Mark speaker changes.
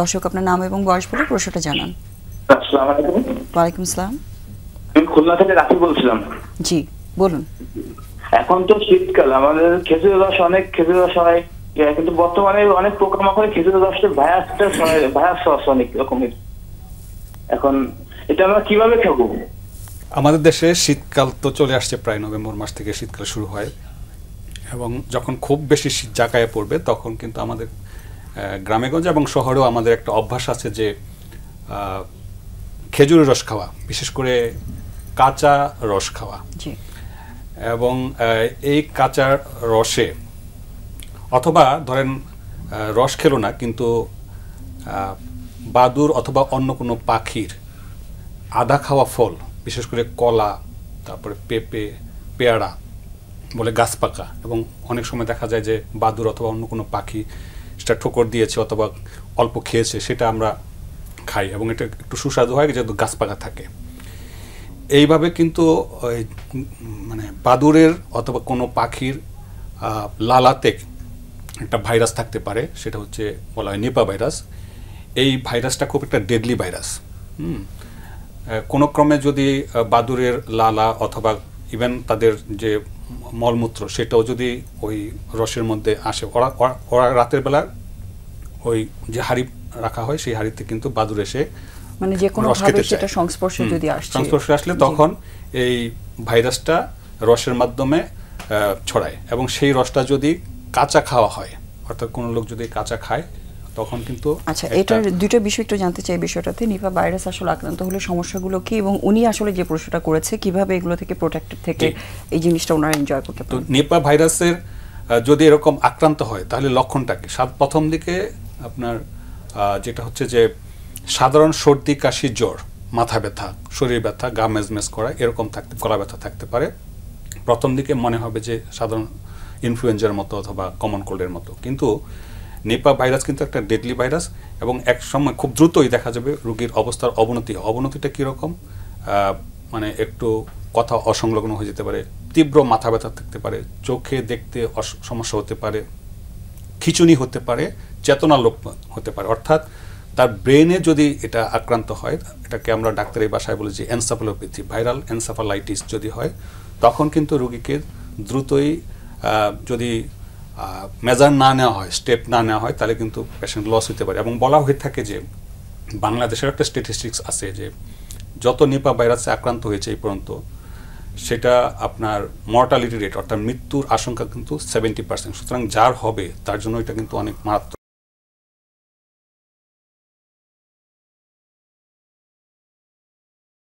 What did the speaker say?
Speaker 1: দর্শক আপনার নাম এবং বয়স বলে প্রশ্নটা জানান।
Speaker 2: আসসালামু আলাইকুম।
Speaker 1: ওয়ালাইকুম আসসালাম।
Speaker 2: আমি খুলনা থেকে রাফি বলছিলাম।
Speaker 1: জি বলুন।
Speaker 2: এখন তো শীতকাল, আমাদের খেজুরের রস অনেক খেজুর রস হয়, কিন্তু বর্তমানে অনেক পোকামাকড় খেজুরের রসের ভায়াস অনেক রকমের। এখন এটা আমরা কিভাবে খাবো?
Speaker 3: আমাদের দেশে শীতকাল তো চলে আসছে, প্রায় নভেম্বর মাস থেকে শীতকাল শুরু হয় এবং যখন খুব বেশি শীত জাঁকায়ে পড়বে তখন কিন্তু আমাদের গ্রামেগঞ্জে এবং শহরেও আমাদের একটা অভ্যাস আছে যে খেজুরের রস খাওয়া, বিশেষ করে কাঁচা রস খাওয়া। এবং এই কাঁচা রসে অথবা ধরেন রস খেলো না, কিন্তু বাদুর অথবা অন্য কোনো পাখির আধা খাওয়া ফল, বিশেষ করে কলা, তারপরে পেঁপে, পেয়ারা বলে গাছ পাকা, এবং অনেক সময় দেখা যায় যে বাদুর অথবা অন্য কোনো পাখি সেটা ঠোকর দিয়েছে অথবা অল্প খেয়েছে, সেটা আমরা খাই এবং এটা একটু সুস্বাদু হয় যেহেতু গাছ পাকা থাকে। এইভাবে কিন্তু মানে বাদুরের অথবা কোনো পাখির লালাতে একটা ভাইরাস থাকতে পারে, সেটা হচ্ছে বলা হয় নিপা ভাইরাস। এই ভাইরাসটা খুব একটা ডেডলি ভাইরাস। কোনো ক্রমে যদি বাদুরের লালা অথবা ইভেন তাদের যে মলমূত্র সেটাও যদি ওই রসের মধ্যে আসে, ওরা রাতের বেলা ওই যে হাঁড়ি রাখা হয় সেই হাঁড়িতে কিন্তু বাদুর এসে
Speaker 1: মানে যে কোনো ভাবে সেটা সংস্পর্শে যদি
Speaker 3: সংস্পর্শে আসলে তখন এই ভাইরাসটা রসের মাধ্যমে ছড়ায়, এবং সেই রসটা যদি কাঁচা খাওয়া হয়, অর্থাৎ কোনো লোক যদি কাঁচা খায় তখন কিন্তু।
Speaker 1: আচ্ছা, এটার দুটো বিষয় একটু জানতে চাই। বিষয়টাতে নিপা ভাইরাস আসলে আক্রান্ত হলে সমস্যাগুলো কি, এবং উনি আসলে যে প্রশ্নটা করেছে কিভাবে এগুলো থেকে প্রোটেক্টেড থেকে এই জিনিসটা ওনারা এনজয় করতে পারেন।
Speaker 3: তো নিপা ভাইরাসের যদি এরকম আক্রান্ত হয় তাহলে লক্ষণটা কি? প্রথম দিকে আপনার যেটা হচ্ছে যে সাধারণ সর্দি, কাশি, জ্বর, মাথা ব্যথা, শরীর ব্যথা, গা মেজমেজ করা এরকম থাকতে, গলা ব্যথা থাকতে পারে। প্রথম দিকে মনে হবে যে সাধারণ ইনফ্লুয়েঞ্জার মতো অথবা কমন কোল্ডের মতো, কিন্তু নিপা ভাইরাস কিন্তু একটা ডেডলি ভাইরাস এবং এক সময় খুব দ্রুতই দেখা যাবে রোগীর অবস্থার অবনতি। অবনতিটা কীরকম? মানে একটু কথা অসংলগ্ন হয়ে যেতে পারে, তীব্র মাথা ব্যথা থাকতে পারে, চোখে দেখতে সমস্যা হতে পারে, খিঁচুনি হতে পারে, চেতনা লোপ হতে পারে। অর্থাৎ তার ব্রেনে যদি এটা আক্রান্ত হয়, এটাকে আমরা ডাক্তারি ভাষায় বলি যে এনসেফালোপ্যাথি, ভাইরাল এনসেফালাইটিস যদি হয়, তখন কিন্তু রোগীকে দ্রুতই যদি মেজার না নেওয়া হয়, স্টেপ না নেওয়া হয়, তাহলে কিন্তু পেশেন্ট লস হতে পারে। এবং বলা হয়ে থাকে যে বাংলাদেশের একটা স্ট্যাটিস্টিক্স আছে যে যত নিপা ভাইরাসে আক্রান্ত হয়েছে এই পর্যন্ত, সেটা আপনার মর্টালিটি রেট অর্থাৎ মৃত্যুর আশঙ্কা কিন্তু 70%। সুতরাং যার হবে তার জন্য এটা কিন্তু অনেক মারাত্মক।